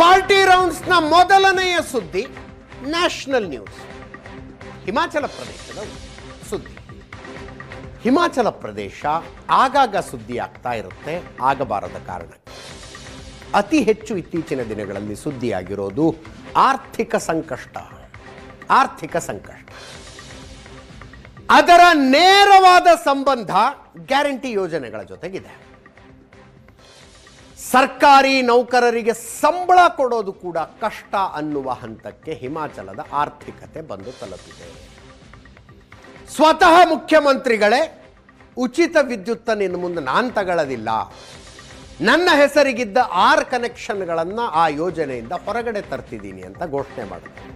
Party ರೌಂಡ್ಸ್ನ ಮೊದಲನೆಯ ಸುದ್ದಿ national news. Himachal ಪ್ರದೇಶದ ಸುದ್ದಿ. ಹಿಮಾಚಲ ಪ್ರದೇಶ ಆಗಾಗ ಸುದ್ದಿ ಆಗ್ತಾ ಇರುತ್ತೆ, ಆಗಬಾರದ ಕಾರಣ. ಅತಿ ಹೆಚ್ಚು ಇತ್ತೀಚಿನ ದಿನಗಳಲ್ಲಿ ಸುದ್ದಿಯಾಗಿರೋದು ಆರ್ಥಿಕ ಸಂಕಷ್ಟ. ಅದರ ನೇರವಾದ ಸಂಬಂಧ ಗ್ಯಾರಂಟಿ ಯೋಜನೆಗಳ ಜೊತೆಗಿದೆ. ಸರ್ಕಾರಿ ನೌಕರರಿಗೆ ಸಂಬಳ ಕೊಡೋದು ಕೂಡ ಕಷ್ಟ ಅನ್ನುವ ಹಂತಕ್ಕೆ ಹಿಮಾಚಲದ ಆರ್ಥಿಕತೆ ಬಂದು ತಲುಪಿದೆ. ಸ್ವತಃ ಮುಖ್ಯಮಂತ್ರಿಗಳೇ ಉಚಿತ ವಿದ್ಯುತ್ ಇನ್ನು ಮುಂದೆ ನಾನು ತಗೊಳ್ಳೋದಿಲ್ಲ, ನನ್ನ ಹೆಸರಿಗಿದ್ದ 6 ಕನೆಕ್ಷನ್ಗಳನ್ನು ಆ ಯೋಜನೆಯಿಂದ ಹೊರಗಡೆ ತರ್ತಿದ್ದೀನಿ ಅಂತ ಘೋಷಣೆ ಮಾಡಿದ್ರು.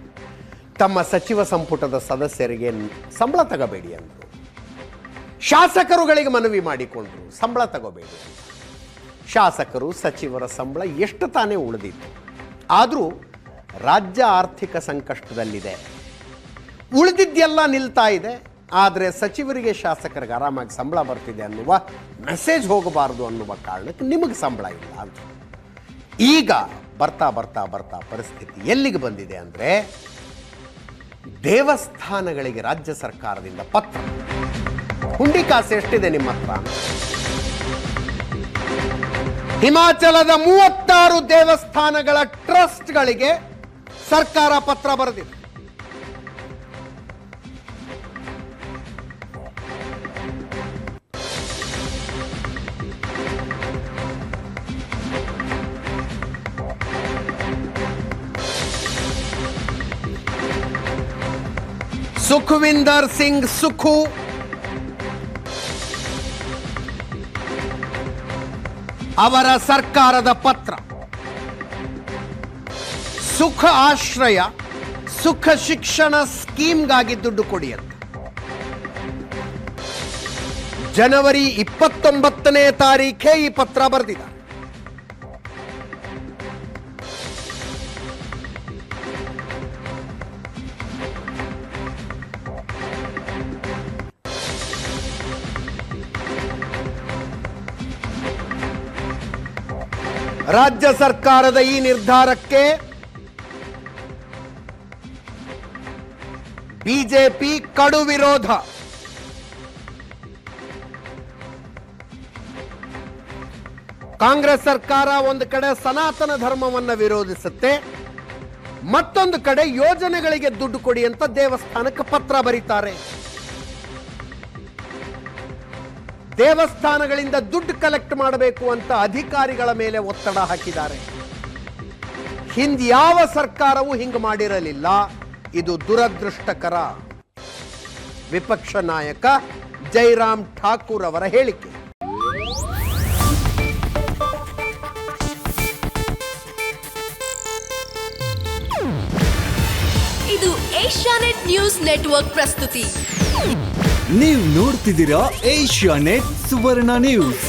ತಮ್ಮ ಸಚಿವ ಸಂಪುಟದ ಸದಸ್ಯರಿಗೆ ಸಂಬಳ ತಗೋಬೇಡಿ ಅಂದರು. ಶಾಸಕರುಗಳಿಗೆ ಮನವಿ ಮಾಡಿಕೊಂಡ್ರು, ಸಂಬಳ ತಗೋಬೇಡಿ. ಶಾಸಕರು ಸಚಿವರ ಸಂಬಳ ಎಷ್ಟು ತಾನೇ ಉಳಿದಿತ್ತು. ಆದರೂ ರಾಜ್ಯ ಆರ್ಥಿಕ ಸಂಕಷ್ಟದಲ್ಲಿದೆ. ಉಳಿದಿದ್ದೆಲ್ಲ ನಿಲ್ತಾ ಇದೆ, ಆದರೆ ಸಚಿವರಿಗೆ ಶಾಸಕರಿಗೆ ಆರಾಮಾಗಿ ಸಂಬಳ ಬರ್ತಿದೆ ಅನ್ನುವ ಮೆಸೇಜ್ ಹೋಗಬಾರದು ಅನ್ನುವ ಕಾರಣಕ್ಕೆ ನಿಮಗೆ ಸಂಬಳ ಇಲ್ಲ ಅಂತ. ಈಗ ಬರ್ತಾ ಬರ್ತಾ ಬರ್ತಾ ಪರಿಸ್ಥಿತಿ ಎಲ್ಲಿಗೆ ಬಂದಿದೆ ಅಂದರೆ, ದೇವಸ್ಥಾನಗಳಿಗೆ ರಾಜ್ಯ ಸರ್ಕಾರದಿಂದ ಪತ್ರ. ಹುಂಡಿ ಕಾಸು ಎಷ್ಟಿದೆ ನಿಮ್ಮ ಹತ್ರ? ಹಿಮಾಚಲದ 36 ದೇವಸ್ಥಾನಗಳ ಟ್ರಸ್ಟ್ಗಳಿಗೆ ಸರ್ಕಾರ ಪತ್ರ ಬರೆದಿದೆ. ಸುಖವಿಂದರ್ ಸಿಂಗ್ ಸುಖು, ಅವರ ಸರ್ಕಾರದ ಪತ್ರ. ಸುಖ ಆಶ್ರಯ, ಸುಖ ಶಿಕ್ಷಣ ಸ್ಕೀಮ್ಗಾಗಿ ದುಡ್ಡು ಕೊಡಿ ಅಂತ. ಜನವರಿ 29ನೇ ತಾರೀಖೇ ಈ ಪತ್ರ ಬರೆದಿದ್ದಾರೆ. ರಾಜ್ಯ ಸರ್ಕಾರದ ಈ ನಿರ್ಧಾರಕ್ಕೆ ಬಿಜೆಪಿ ಕಡು ವಿರೋಧ. ಕಾಂಗ್ರೆಸ್ ಸರ್ಕಾರ ಒಂದು ಕಡೆ ಸನಾತನ ಧರ್ಮವನ್ನು ವಿರೋಧಿಸುತ್ತೆ, ಮತ್ತೊಂದು ಕಡೆ ಯೋಜನೆಗಳಿಗೆ ದುಡ್ಡು ಕೊಡಿ ಅಂತ ದೇವಸ್ಥಾನಕ್ಕೆ ಪತ್ರ ಬರೀತಾರೆ. ದೇವಸ್ಥಾನಗಳಿಂದ ದುಡ್ಡು ಕಲೆಕ್ಟ್ ಮಾಡಬೇಕು ಅಂತ ಅಧಿಕಾರಿಗಳ ಮೇಲೆ ಒತ್ತಡ ಹಾಕಿದ್ದಾರೆ. ಹಿಂದ್ಯಾವ ಸರ್ಕಾರವೂ ಹಿಂಗೆ ಮಾಡಿರಲಿಲ್ಲ. ಇದು ದುರದೃಷ್ಟಕರ. ವಿಪಕ್ಷ ನಾಯಕ ಜೈರಾಮ್ ಠಾಕೂರ್ ಅವರ ಹೇಳಿಕೆ. ಇದು ಏಷ್ಯಾನೆಟ್ ನ್ಯೂಸ್ ನೆಟ್ವರ್ಕ್ ಪ್ರಸ್ತುತಿ. ನೀವು ನೋಡ್ತಿದ್ದೀರಾ ಏಷ್ಯಾನೆಟ್ ಸುವರ್ಣ ನ್ಯೂಸ್.